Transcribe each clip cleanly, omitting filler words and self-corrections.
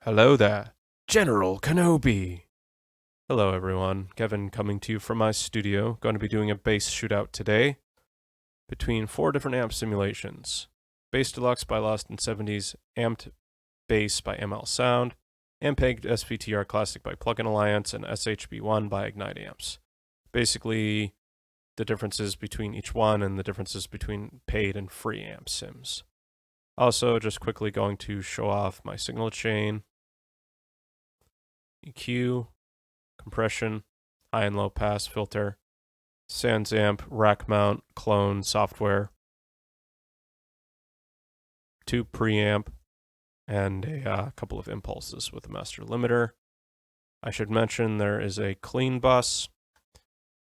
Hello there, General Kenobi. Hello everyone, Kevin coming to you from my studio. Going to be doing a bass shootout today between 4 different amp simulations. Bass Deluxe by Lost in 70s, Amped Bass by ML Sound, Ampeg SVTR Classic by Plugin Alliance, and SHB1 by Ignite Amps. Basically, the differences between each one and the differences between paid and free amp sims. Also, just quickly going to show off my signal chain, EQ, compression, high and low pass filter, Sans Amp, rack mount, clone software, tube preamp, and a couple of impulses with a master limiter. I should mention there is a clean bus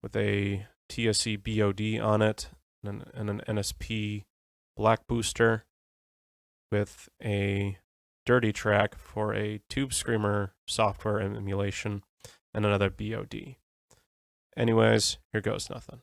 with a TSE BOD on it and an NSP black booster with a dirty track for a tube screamer software and emulation and another BOD. Anyways, here goes nothing.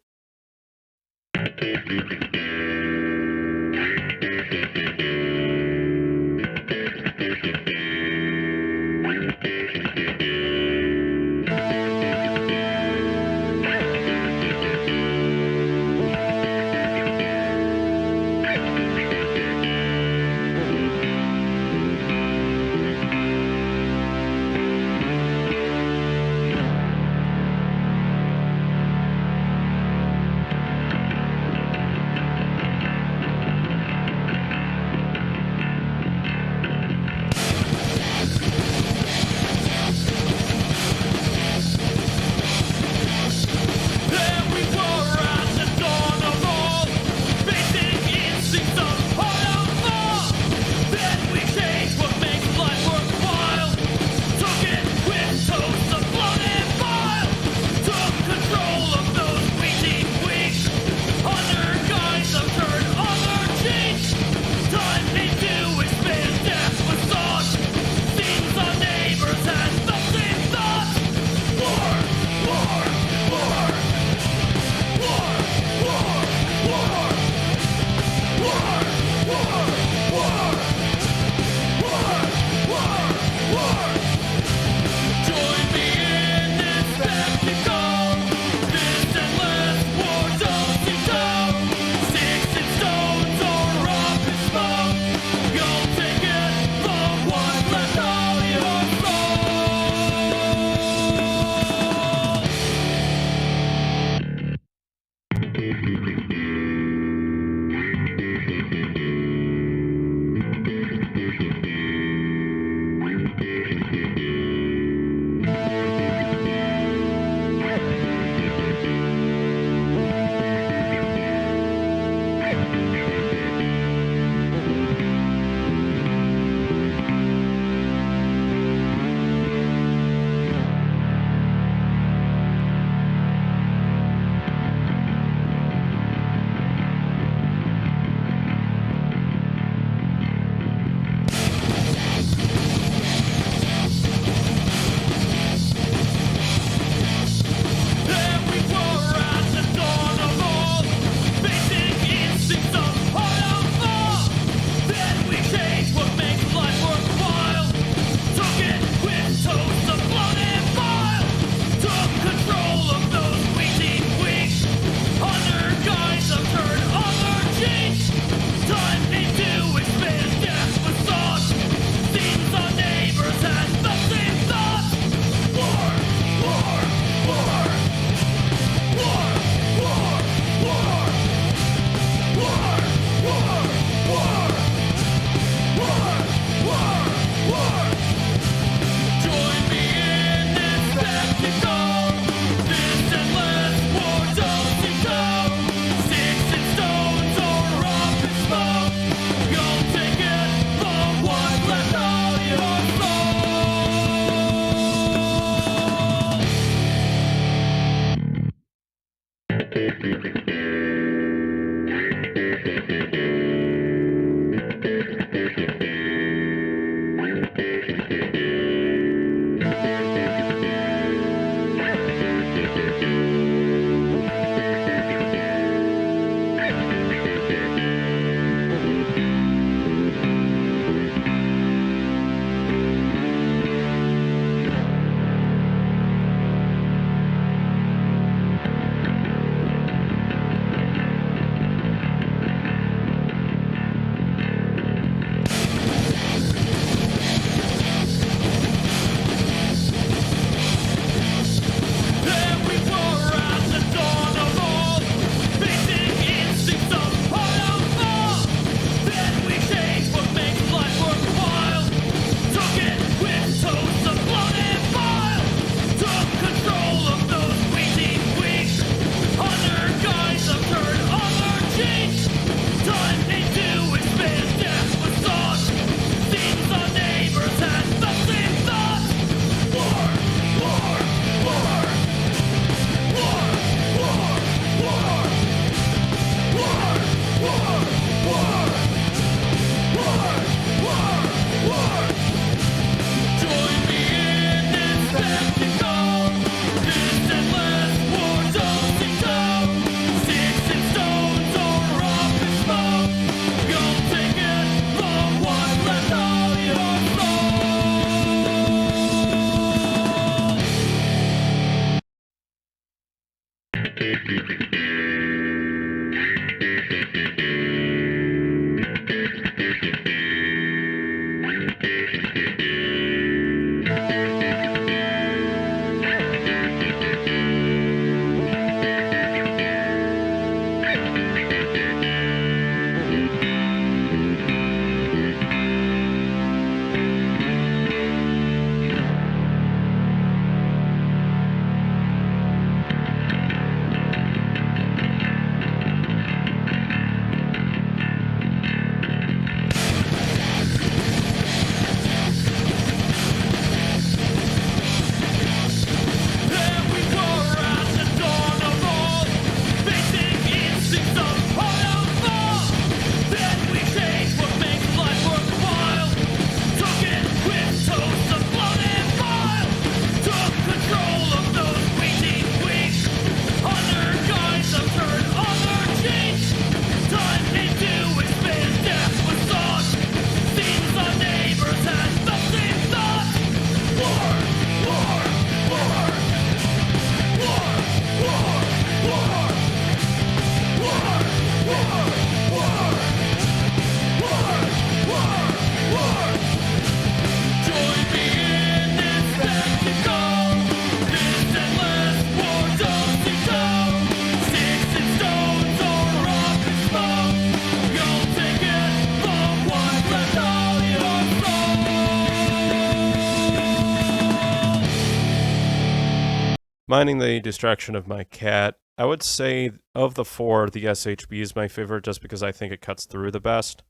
Minding the distraction of my cat, I would say of the four, the SHB is my favorite just because I think it cuts through the best.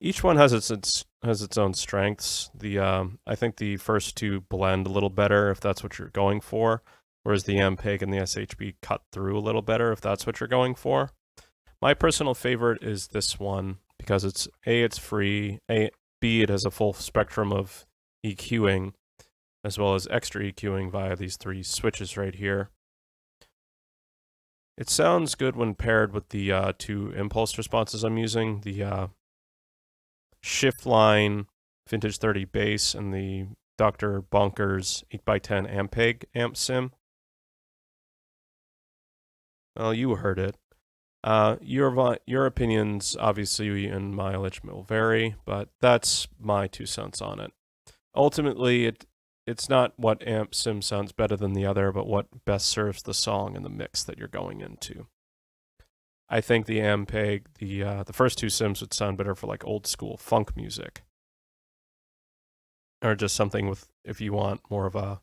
Each one has its own strengths. I think the first two blend a little better if that's what you're going for, whereas the Ampeg and the SHB cut through a little better if that's what you're going for. My personal favorite is this one because it's free, B, it has a full spectrum of EQing, as well as extra EQing via these three switches right here. It sounds good when paired with the two impulse responses I'm using, the Shift Line Vintage 30 bass and the Dr. Bonkers 8x10 Ampeg Amp Sim. Well, you heard it. Your opinions, obviously, and mileage will vary, but that's my 2 cents on it. Ultimately, it's not what Amp Sim sounds better than the other, but what best serves the song and the mix that you're going into. I think the Ampeg, the first two Sims would sound better for like old school funk music, or just something with, if you want more of a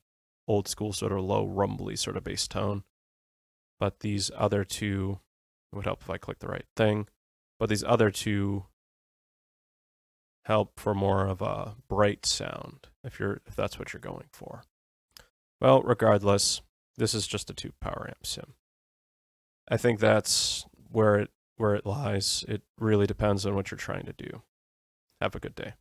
old school sort of low rumbly sort of bass tone. But these other two, it would help if I click the right thing, but these other two help for more of a bright sound if that's what you're going for. Well, regardless, this is just a tube power amp sim. I think that's where it lies. It really depends on what you're trying to do. Have a good day.